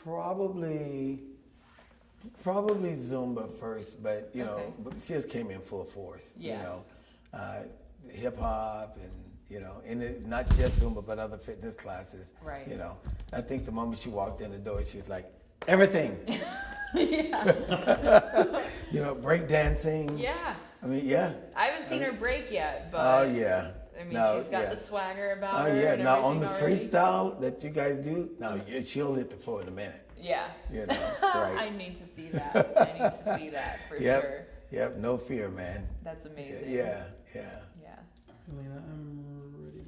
Probably Zumba first, but but she just came in full force. Hip hop and not just Zumba, but other fitness classes. Right. I think the moment she walked in the door, she's like, everything. Break dancing. Yeah. I mean, yeah. I haven't seen her break yet, but. Oh yeah. I mean, she's got the swagger about her. Oh yeah. And now on the already. Freestyle that you guys do, she'll hit the floor in a minute. Yeah. Right. I need to see that. I need to see that for sure. Yep. No fear, man. That's amazing. Yeah. Helena, I'm ready.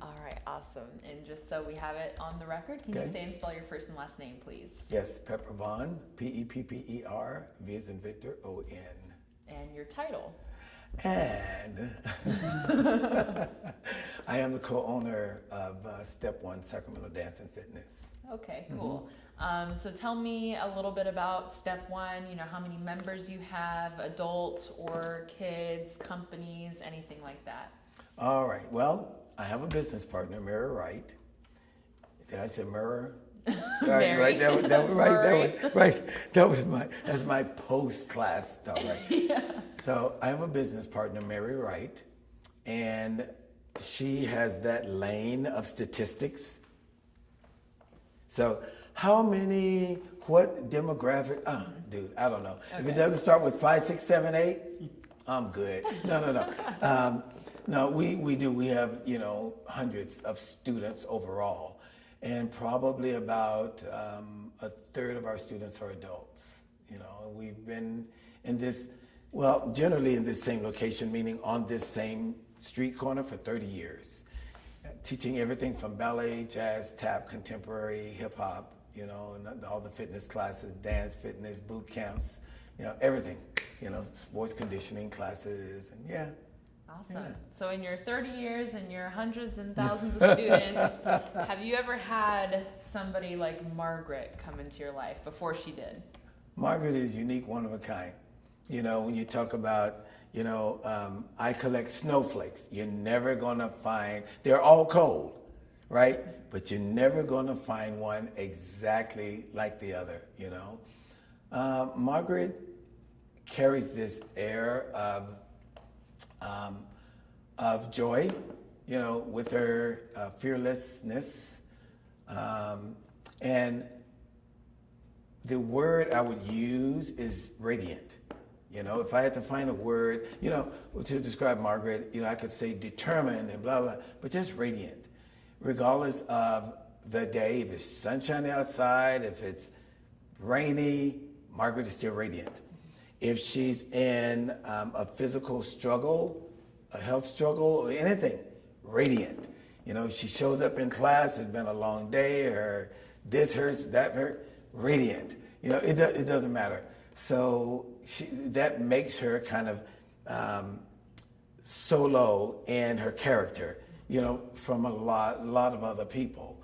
All right, awesome. And just so we have it on the record, can you say and spell your first and last name, please? Yes, Pepper Vaughn, Pepper, V as in Victor, O-N. And your title? And I am the co-owner of Step One Sacramento Dance and Fitness. Okay, cool. So tell me a little bit about Step One, how many members you have, adults or kids, companies, anything like that. All right, well, I have a business partner, Mary Wright. Did I say Mary? Right, that's my post-class stuff, right? Yeah. So I have a business partner, Mary Wright, and she has that lane of statistics. So what demographic, dude, I don't know. Okay. If it doesn't start with 5, 6, 7, 8, I'm good. No. No, we do. We have, hundreds of students overall. And probably about a third of our students are adults. We've been generally in this same location, meaning on this same street corner for 30 years. Teaching everything from ballet, jazz, tap, contemporary, hip hop, and all the fitness classes, dance, fitness, boot camps, everything, sports conditioning classes, and yeah. Awesome. Yeah. So in your 30 years and your hundreds and thousands of students, have you ever had somebody like Margaret come into your life before she did? Margaret is unique, one of a kind. When you talk about, I collect snowflakes. You're never going to find, they're all cold, right? But you're never going to find one exactly like the other, Margaret carries this air of joy, with her fearlessness. And the word I would use is radiant. If I had to find a word, to describe Margaret, I could say determined and blah, blah, but just radiant. Regardless of the day, if it's sunshiny outside, if it's rainy, Margaret is still radiant. If she's in a physical struggle, a health struggle, or anything, radiant. If she shows up in class, it's been a long day, or this hurts, that hurts, radiant. It doesn't matter. So that makes her kind of solo in her character, from a lot of other people.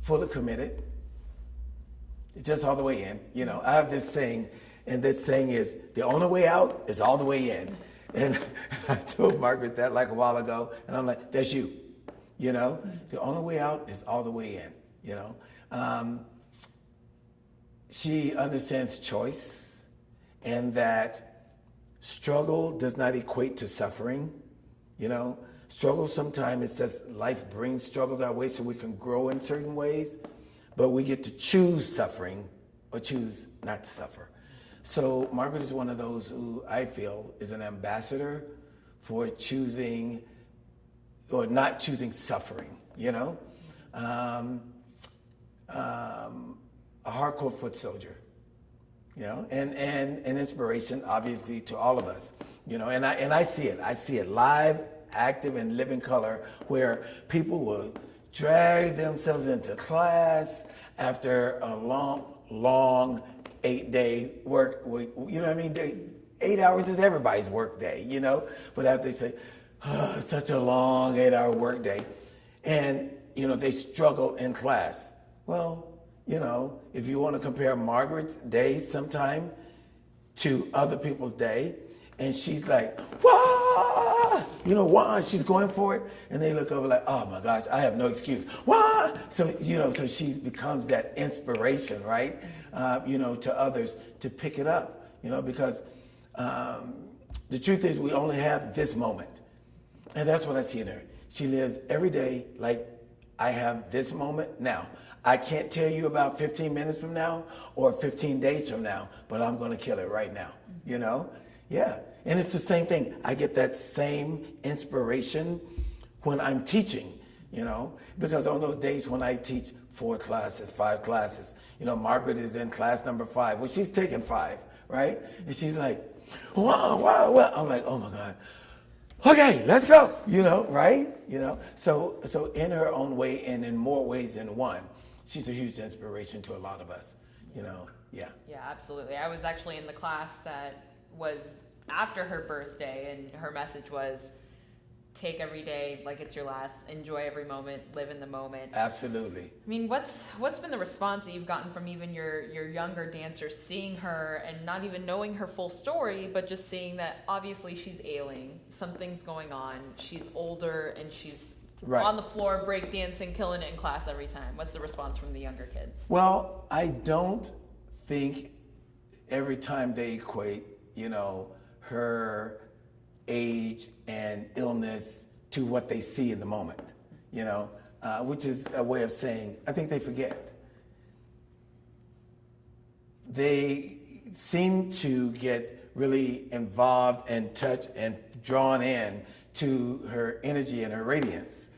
Fully committed, just all the way in. I have this saying, and that saying is, the only way out is all the way in. And I told Margaret that like a while ago, and I'm like, that's you. The only way out is all the way in. She understands choice, and that struggle does not equate to suffering. Struggle sometimes it's just life brings struggles our way so we can grow in certain ways, but we get to choose suffering or choose not to suffer. So Margaret is one of those who I feel is an ambassador for choosing or not choosing suffering, a hardcore foot soldier, and inspiration obviously to all of us, and I see it live, active, and live in color, where people will drag themselves into class after a long 8-day work week. 8 hours is everybody's work day, but after they say, such a long 8-hour work day, and they struggle in class. Well, if you want to compare Margaret's day sometime to other people's day, and she's like, wah! wah, wah, she's going for it. And they look over like, oh my gosh, I have no excuse. Wah! So, so she becomes that inspiration, right? To others to pick it up, because the truth is we only have this moment. And that's what I see in her. She lives every day like I have this moment now. I can't tell you about 15 minutes from now or 15 days from now, but I'm going to kill it right now, Yeah. And it's the same thing. I get that same inspiration when I'm teaching, because on those days when I teach 4 classes, 5 classes, Margaret is in class number 5. Well, she's taking 5, right? And she's like, wow, wow, wow. I'm like, oh my God. Okay, let's go, right? So in her own way and in more ways than one, she's a huge inspiration to a lot of us, yeah. Yeah, absolutely. I was actually in the class that was after her birthday, and her message was, take every day like it's your last, enjoy every moment, live in the moment. Absolutely. I mean, what's been the response that you've gotten from even your younger dancers, seeing her and not even knowing her full story, but just seeing that obviously she's ailing, something's going on, she's older, and she's on the floor breakdancing, killing it in class every time? What's the response from the younger kids? Well, I don't think every time they equate, her age and illness to what they see in the moment, which is a way of saying, I think they forget. They seem to get really involved and touched and drawn in to her energy and her radiance,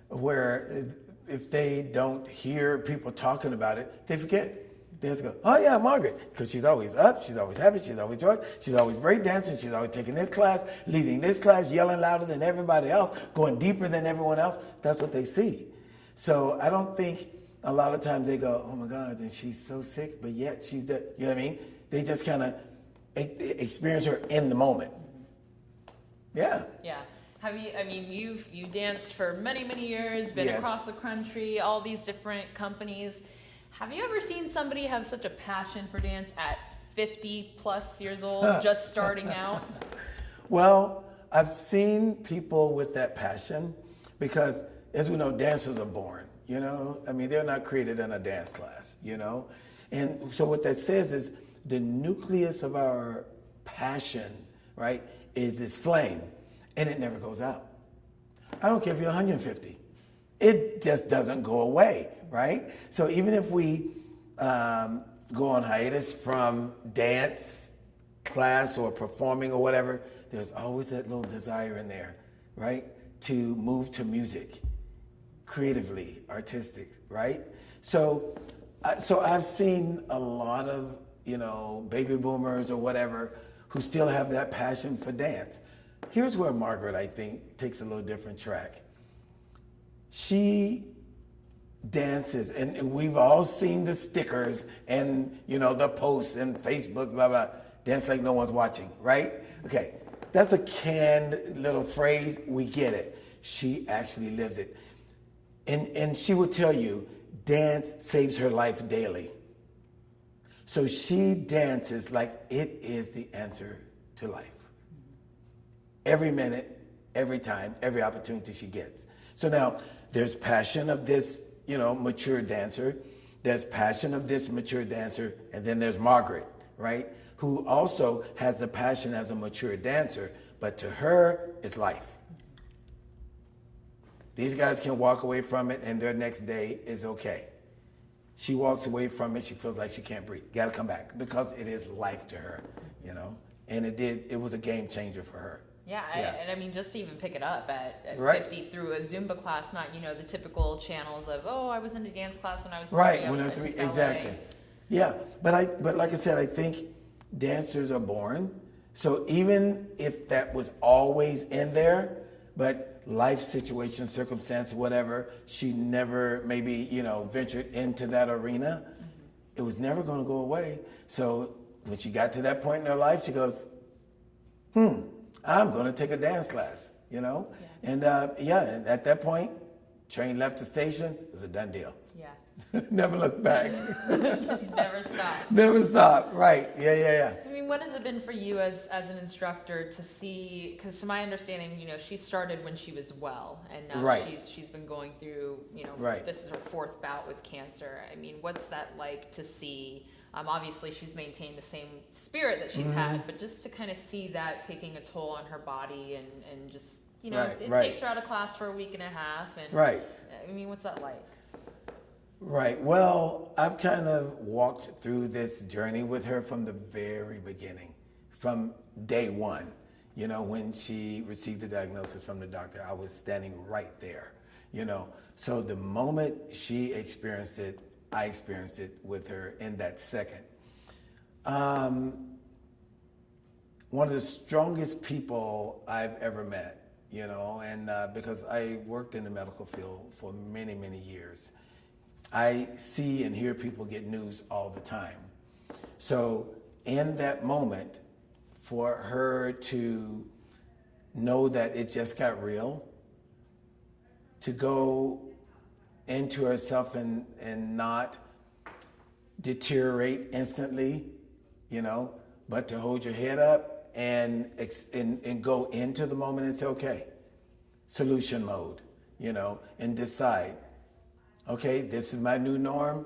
where if they don't hear people talking about it, they forget. They just go, oh yeah, Margaret, because she's always up, she's always happy, she's always joyful, she's always breakdancing, she's always taking this class, leading this class, yelling louder than everybody else, going deeper than everyone else. That's what they see. So I don't think a lot of times they go, oh my God, and she's so sick, but yet she's dead. You know what I mean? They just kind of experience her in the moment. Yeah. Yeah. You danced for many, many years, been Yes. across the country, all these different companies. Have you ever seen somebody have such a passion for dance at 50 plus years old, just starting out? Well, I've seen people with that passion because, as we know, dancers are born, they're not created in a dance class, And so what that says is the nucleus of our passion, right, is this flame, and it never goes out. I don't care if you're 150. It just doesn't go away, right? So even if we go on hiatus from dance class or performing or whatever, there's always that little desire in there, right? To move to music, creatively, artistic, right? So I've seen a lot of, baby boomers or whatever who still have that passion for dance. Here's where Margaret, I think, takes a little different track. She dances, and we've all seen the stickers and, the posts and Facebook, blah, blah, dance like no one's watching, right? Okay, that's a canned little phrase. We get it. She actually lives it. And she will tell you, dance saves her life daily. So she dances like it is the answer to life. Every minute, every time, every opportunity she gets. So now there's passion of this, mature dancer. There's passion of this mature dancer. And then there's Margaret, right? Who also has the passion as a mature dancer, but to her, it's life. These guys can walk away from it and their next day is okay. She walks away from it, she feels like she can't breathe. Gotta come back because it is life to her, And it was a game changer for her. Yeah, just to even pick it up at right. 50 through a Zumba class, not, the typical channels of, I was in a dance class when I was 3. Right, when I was 3, exactly. Yeah, but like I said, I think dancers are born. So even if that was always in there, but life situation, circumstance, whatever, she never maybe, ventured into that arena, it was never going to go away. So when she got to that point in her life, she goes, I'm going to take a dance class, Yeah. And and at that point, train left the station, it was a done deal. Yeah. Never looked back. Never stop. Never stop. Right. Yeah. I mean, what has it been for you as an instructor to see, because to my understanding, she started when she was well, and now Right. she's been going through, Right. this is her 4th bout with cancer. I mean, what's that like to see? Obviously she's maintained the same spirit that she's had, but just to kind of see that taking a toll on her body and just, it takes her out of class for a week and a half. And Right. I mean, what's that like? Right. Well, I've kind of walked through this journey with her from the very beginning, from day one. When she received the diagnosis from the doctor, I was standing right there. So the moment she experienced it, I experienced it with her in that second. One of the strongest people I've ever met, and because I worked in the medical field for many, many years. I see and hear people get news all the time. So in that moment, for her to know that it just got real, to go into herself and not deteriorate instantly, but to hold your head up and go into the moment and say, okay, solution mode, and decide, okay, this is my new norm.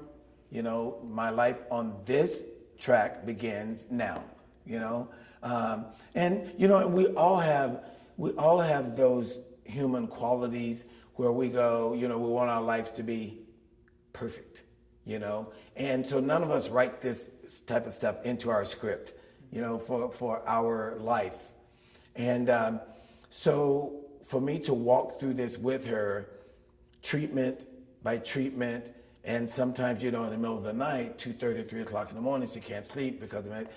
My life on this track begins now. And we all have those human qualities where we go. We want our life to be perfect. And so none of us write this type of stuff into our script. For our life. And so for me to walk through this with her, treatment by treatment, and sometimes, in the middle of the night, 2:30, 3 o'clock in the morning, she can't sleep because of it,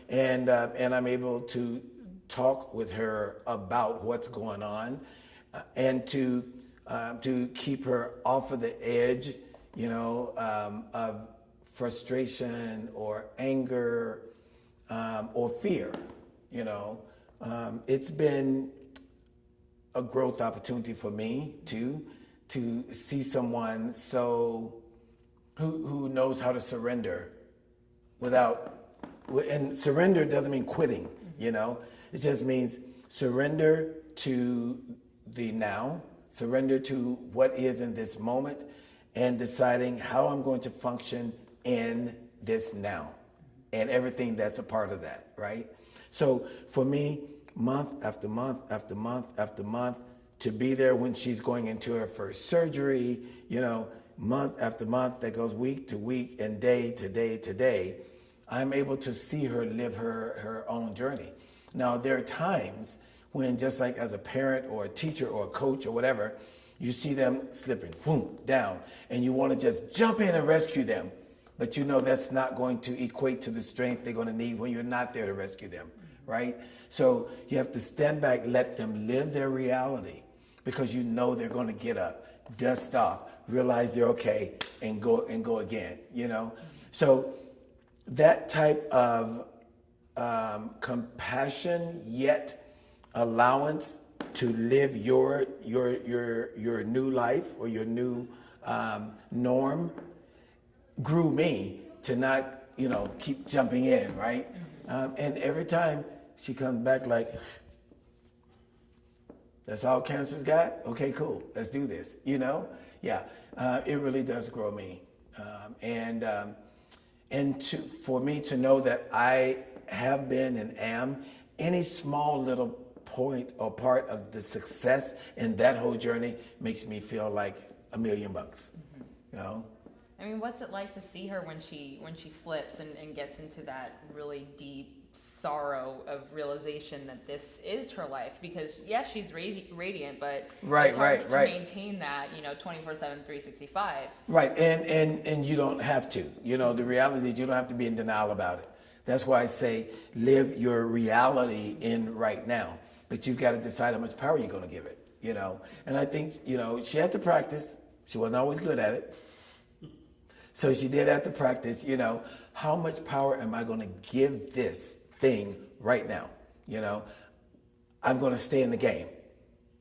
and I'm able to talk with her about what's going on, and to keep her off of the edge, of frustration or anger, or fear. It's been a growth opportunity for me too, to see someone who knows how to surrender and surrender doesn't mean quitting, it just means surrender to the now, surrender to what is in this moment, and deciding how I'm going to function in this now and everything that's a part of that, right? So for me, month after month after month after month, to be there when she's going into her first surgery, month after month, that goes week to week and day to day to day, I'm able to see her live her own journey. Now, there are times when, just like as a parent or a teacher or a coach or whatever, you see them slipping, boom, down, and you want to just jump in and rescue them. But that's not going to equate to the strength they're going to need when you're not there to rescue them, right? So you have to stand back, let them live their reality, because they're going to get up, dust off, realize they're okay, and go again, So that type of compassion, yet allowance to live your new life or your new norm, grew me to not, keep jumping in, right? And every time she comes back like, that's all cancer's got? Okay, cool. Let's do this, Yeah, it really does grow me. For me to know that I have been and am any small little point or part of the success in that whole journey makes me feel like $1 million, I mean, what's it like to see her when she slips and gets into that really deep sorrow of realization that this is her life? Because yes, she's radiant, but it's hard to maintain that 24/7, 365. Right, and you don't have to. The reality is you don't have to be in denial about it. That's why I say live your reality in right now. But you've got to decide how much power you're going to give it. And I think she had to practice. She wasn't always good at it. So she did have to practice, how much power am I going to give this thing right now? I'm going to stay in the game.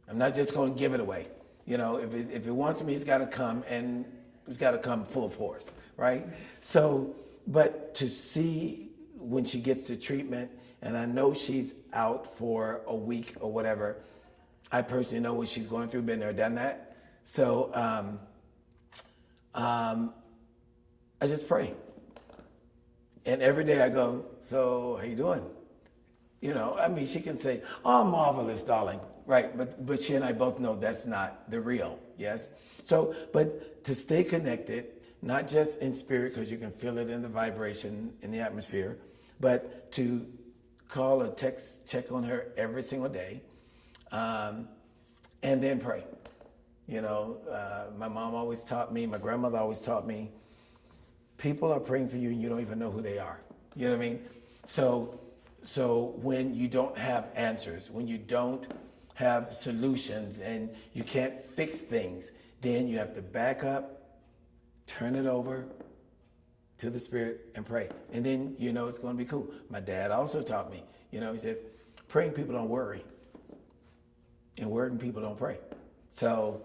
I'm not just going to give it away. You know, if it wants me, it's got to come, and it's got to come full force, right? So, but to see when she gets to treatment, and I know she's out for a week or whatever, I personally know what she's going through, been there, done that. So I just pray. And every day I go, so how you doing? You know, I mean, she can say, oh, marvelous, darling. Right, but she and I both know that's not the real, yes? So, but to stay connected, not just in spirit, because you can feel it in the vibration, in the atmosphere, but to call or text, check on her every single day, and then pray. You know, my mom always taught me, my grandmother always taught me, people are praying for you and you don't even know who they are. You know what I mean? So when you don't have answers, when you don't have solutions and you can't fix things, then you have to back up, turn it over to the Spirit and pray. And then you know it's going to be cool. My dad also taught me, you know, he said, praying people don't worry and worrying people don't pray. So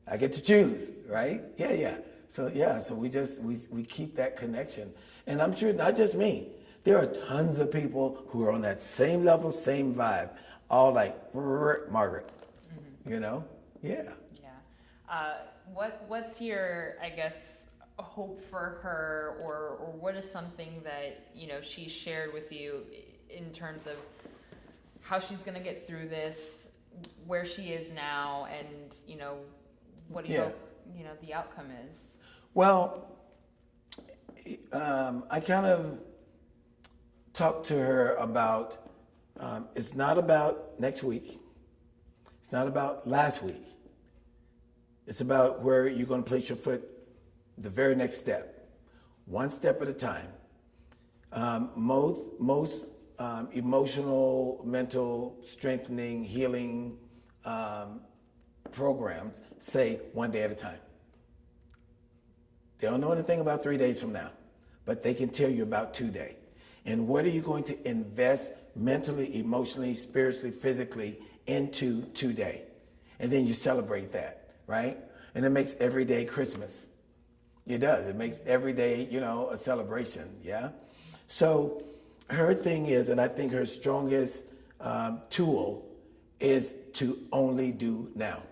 I get to choose, right? Yeah. So we keep that connection. And I'm sure not just me. There are tons of people who are on that same level, same vibe, all like Margaret, you know? Yeah. Yeah. What's your, I guess, hope for her, or what is something that, you know, she shared with you in terms of how she's going to get through this, where she is now, and, you know, what do you hope, you know, the outcome is? Well, I kind of talked to her about, it's not about next week. It's not about last week. It's about where you're going to place your foot the very next step, one step at a time. Most emotional, mental, strengthening, healing programs say one day at a time. They don't know anything about 3 days from now, but they can tell you about 2 days. And what are you going to invest mentally, emotionally, spiritually, physically into today? And then you celebrate that, right? And it makes every day Christmas. It does. It makes every day, you know, a celebration, yeah? So her thing is, and I think her strongest tool is to only do now.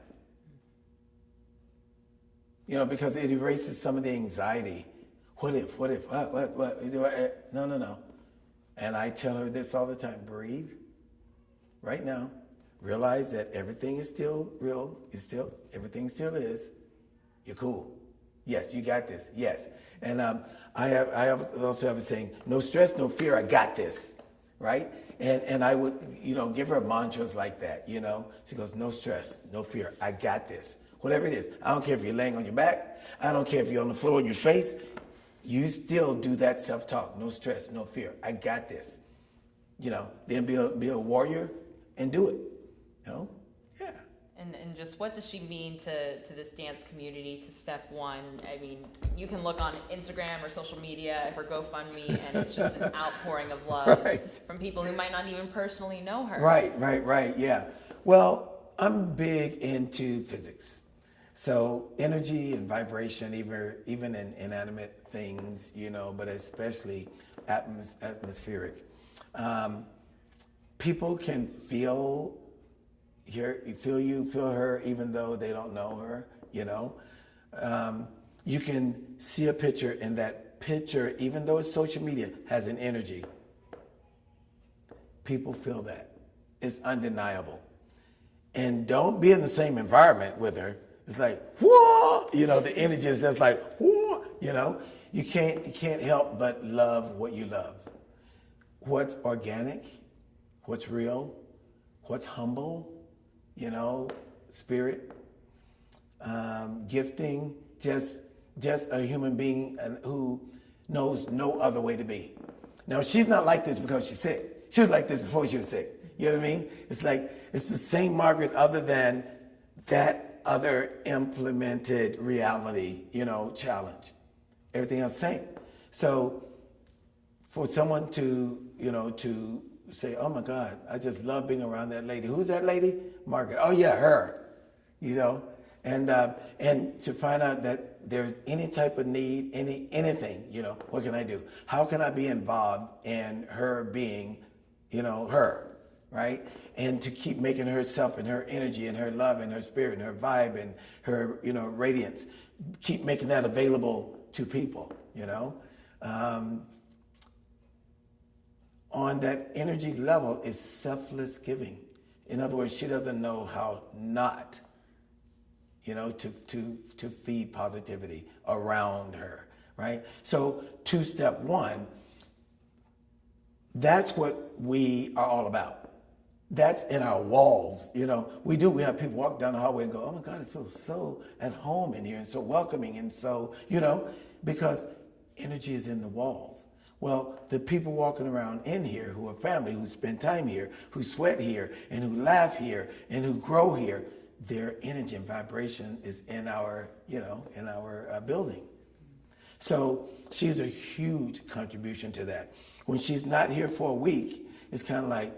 You know, because it erases some of the anxiety. What if, what? No. And I tell her this all the time, breathe right now. Realize that everything is still real. Everything still is. You're cool. Yes, you got this. Yes. And I also have a saying, no stress, no fear, I got this. Right? And I would, you know, give her mantras like that, you know. She goes, no stress, no fear, I got this. Whatever it is. I don't care if you're laying on your back. I don't care if you're on the floor on your face. You still do that self-talk. No stress, no fear. I got this. You know, then be a warrior and do it. You know? Yeah. And just what does she mean to this dance community, to Step One? I mean, you can look on Instagram or social media, her GoFundMe, and it's just an outpouring of love from people who might not even personally know her. Right, yeah. Well, I'm big into physics. So energy and vibration, even in inanimate things, you know, but especially atmospheric. People can feel her, even though they don't know her, you know. You can see a picture, and that picture, even though it's social media, has an energy. People feel that. It's undeniable. And don't be in the same environment with her. It's like, whoa, you know, the energy is just like, whoa, you know. You can't help but love what you love. What's organic, what's real, what's humble, you know, spirit, gifting, just a human being who knows no other way to be. Now, she's not like this because she's sick. She was like this before she was sick. You know what I mean? It's like, it's the same Margaret other than that other implemented reality, you know, challenge. Everything else the same. So for someone to, you know, to say, oh my God, I just love being around that lady. Who's that lady? Margaret. Oh yeah, her. You know, And to find out that there's any type of need, anything, what can I do? How can I be involved in her being, her, right? And to keep making herself and her energy and her love and her spirit and her vibe and her, radiance, keep making that available to people, on that energy level is selfless giving. In other words, she doesn't know how not, to feed positivity around her, right? So step one, that's what we are all about. That's in our walls, We have people walk down the hallway and go, oh my God, it feels so at home in here and so welcoming and so, because energy is in the walls. Well, the people walking around in here who are family, who spend time here, who sweat here, and who laugh here, and who grow here, their energy and vibration is in our, building. So she's a huge contribution to that. When she's not here for a week, it's kind of like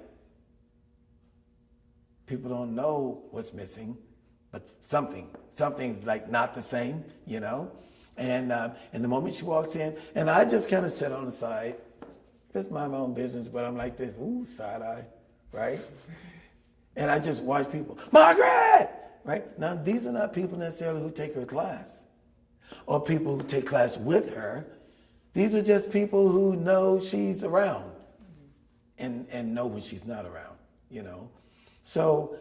people don't know what's missing, but something's like not the same, And the moment she walks in, and I just kind of sit on the side, just mind my own business, but I'm like this, ooh, side eye, right? And I just watch people, Margaret, right? Now, these are not people necessarily who take her class or people who take class with her. These are just people who know she's around and know when she's not around, So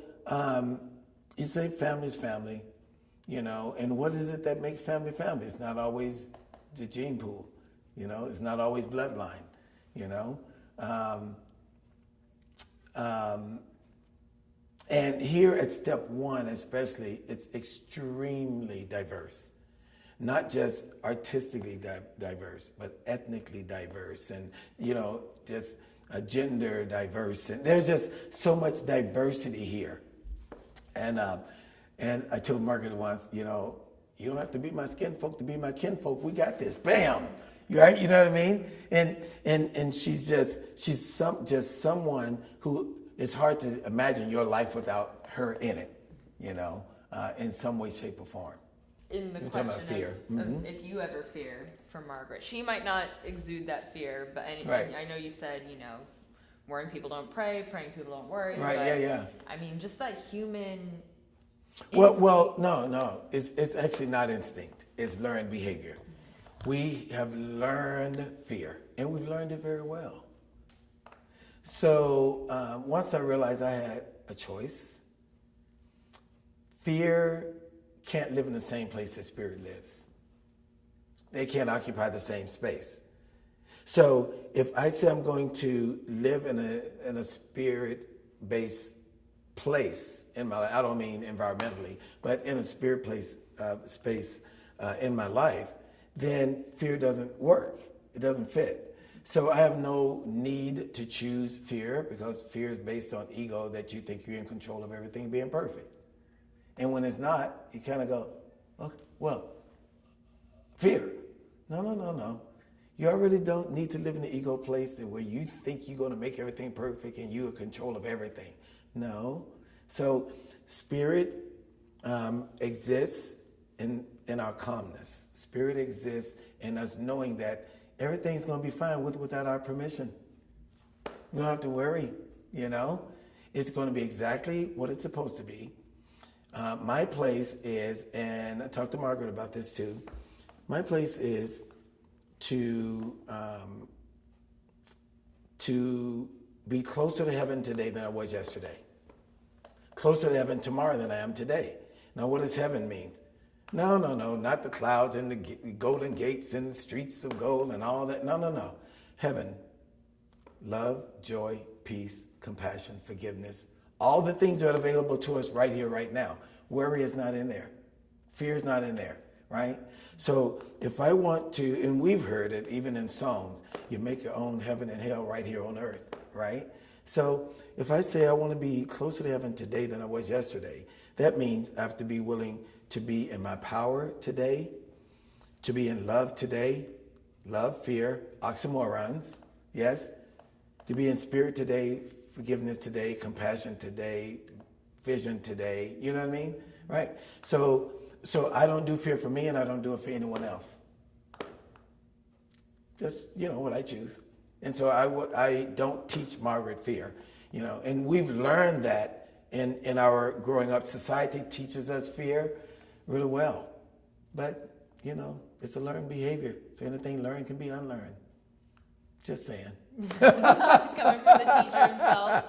you say family's family. And what is it that makes family family? It's not always the gene pool, it's not always bloodline, And here at step one, especially, it's extremely diverse. Not just artistically diverse, but ethnically diverse and, just gender diverse. And there's just so much diversity here. And I told Margaret once, you don't have to be my skin folk to be my kinfolk. We got this. Bam. Right? You know what I mean? And she's just someone who it's hard to imagine your life without her in it, in some way, shape, or form. In the You're question talking about fear. of if you ever fear for Margaret, she might not exude that fear, but Right. I know you said, worrying people don't pray, praying people don't worry. Right? But, Yeah. I mean, just that human. Well, no. It's actually not instinct. It's learned behavior. We have learned fear, and we've learned it very well. So once I realized I had a choice, fear can't live in the same place that spirit lives. They can't occupy the same space. So if I say I'm going to live in a spirit-based place in my life, I don't mean environmentally, but in a spirit space in my life, then fear doesn't work. It doesn't fit. So I have no need to choose fear because fear is based on ego that you think you're in control of everything being perfect. And when it's not, you kind of go, okay, well, fear. No. You already don't need to live in the ego place where you think you're going to make everything perfect and you're in control of everything. No. So spirit exists in our calmness. Spirit exists in us knowing that everything's going to be fine without our permission. We don't have to worry, It's going to be exactly what it's supposed to be. My place is, and I talked to Margaret about this too, my place is to be closer to heaven today than I was yesterday. Closer to heaven tomorrow than I am today. Now, what does heaven mean? No, not the clouds and the golden gates and the streets of gold and all that. No. Heaven, love, joy, peace, compassion, forgiveness, all the things that are available to us right here, right now. Worry is not in there. Fear is not in there, right? So if I want to, and we've heard it even in songs, you make your own heaven and hell right here on earth, right? So if I say I want to be closer to heaven today than I was yesterday, that means I have to be willing to be in my power today, to be in love today, love, fear, oxymorons, yes? To be in spirit today, forgiveness today, compassion today, vision today, you know what I mean? Right? So so I don't do fear for me, and I don't do it for anyone else. Just, what I choose. And so I don't teach Margaret fear, and we've learned that in our growing up. Society teaches us fear really well. But, it's a learned behavior. So anything learned can be unlearned. Just saying. Coming from the teacher himself.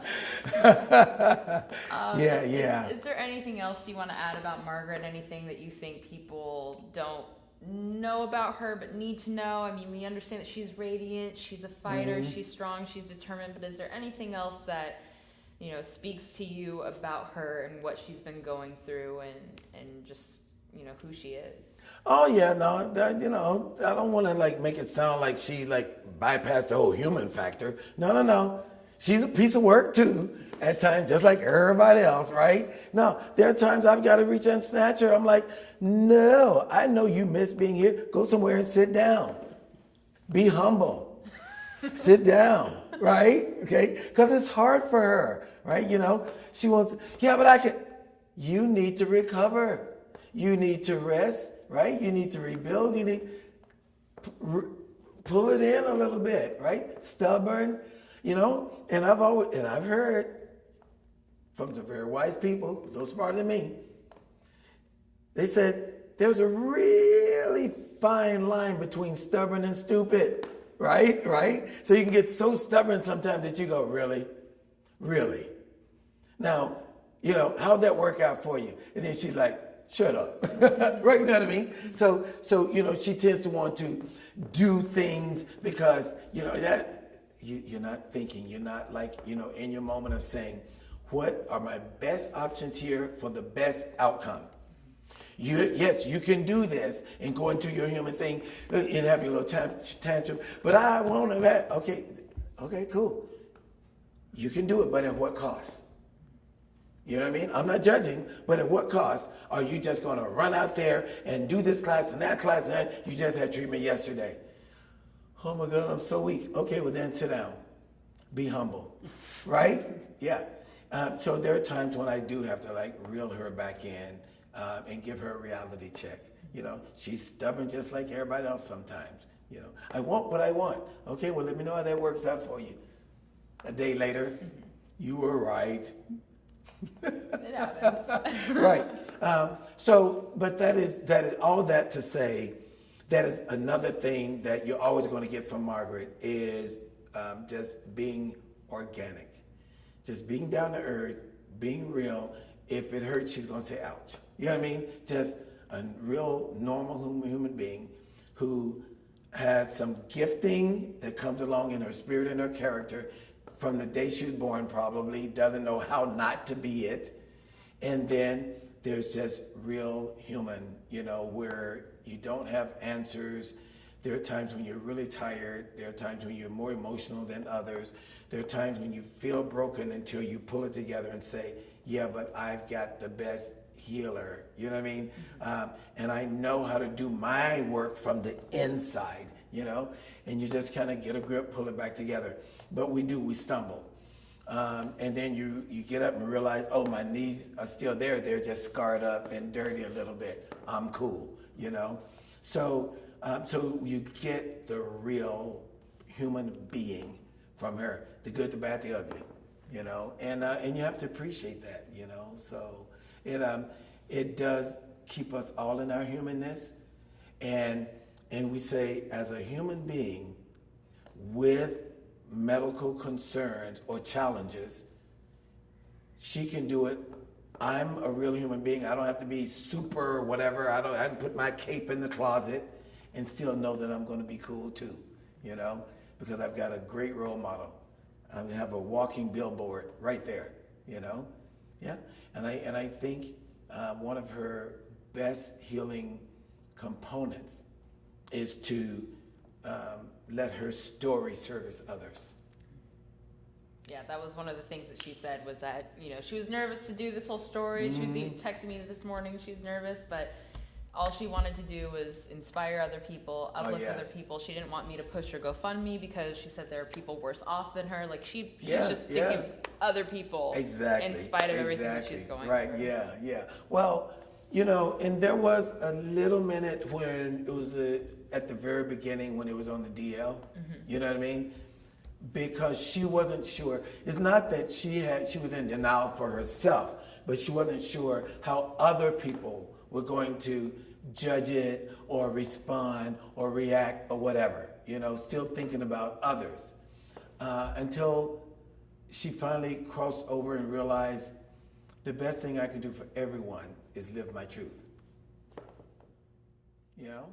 Yeah. Is there anything else you want to add about Margaret? Anything that you think people don't know about her but need to know? I mean, we understand that she's radiant, she's a fighter, she's strong, she's determined, but is there anything else that, speaks to you about her and what she's been going through and just, who she is? Oh yeah, no, I don't want to make it sound like she bypassed the whole human factor. No. She's a piece of work too at times, just like everybody else, right? No, there are times I've got to reach and snatch her. I'm like, no, I know you miss being here. Go somewhere and sit down. Be humble. Sit down, right? Okay, because it's hard for her, right? She wants, but I can. You need to recover. You need to rest. Right? You need to rebuild. You need pull it in a little bit, right? Stubborn, and I've heard from some very wise people, a little smarter than me. They said there's a really fine line between stubborn and stupid, right? Right? So you can get so stubborn sometimes that you go, really? Really? Now, how'd that work out for you? And then she's like, shut up. Right, you know what I mean? So she tends to want to do things because, that you're not thinking, you're not in your moment of saying, what are my best options here for the best outcome? Yes, you can do this and go into your human thing and have your little tantrum, but I want to, okay, cool. You can do it, but at what cost? You know what I mean? I'm not judging, but at what cost are you just going to run out there and do this class and that class and that? You just had treatment yesterday. Oh my God, I'm so weak. Okay, well then sit down. Be humble, right? Yeah. So there are times when I do have to reel her back in and give her a reality check. She's stubborn just like everybody else sometimes. I want what I want. Okay, well let me know how that works out for you. A day later, you were right. It happens. Right. But that is all that to say, that is another thing that you're always going to get from Margaret is just being organic. Just being down to earth, being real. If it hurts, she's going to say, ouch. You know what I mean? Just a real normal human being who has some gifting that comes along in her spirit and her character from the day she was born, probably doesn't know how not to be it. And then there's just real human, where you don't have answers. There are times when you're really tired. There are times when you're more emotional than others. There are times when you feel broken until you pull it together and say, yeah, but I've got the best healer. You know what I mean? And I know how to do my work from the inside, and you just kind of get a grip, pull it back together. But we stumble. And then you get up and realize, oh, my knees are still there. They're just scarred up and dirty a little bit. I'm cool, So you get the real human being from her, the good, the bad, the ugly, and you have to appreciate that, So it does keep us all in our humanness. And we say, as a human being with medical concerns or challenges, she can do it. I'm a real human being. I don't have to be super whatever. I can put my cape in the closet and still know that I'm going to be cool too, because I've got a great role model. I have a walking billboard right there, Yeah. And I think one of her best healing components is to let her story service others. Yeah, that was one of the things that she said was that, she was nervous to do this whole story. She was even texting me this morning. She's nervous, but all she wanted to do was inspire other people, uplift other people. She didn't want me to push her GoFundMe because she said there are people worse off than her. She's just thinking of other people in spite of everything that she's going through. Right, yeah. Well, You know, and there was a little minute when it was at the very beginning when it was on the DL. You know what I mean? Because she wasn't sure. It's not that she was in denial for herself, but she wasn't sure how other people were going to judge it or respond or react or whatever. You know, still thinking about others until she finally crossed over and realized the best thing I can do for everyone is live my truth. You know?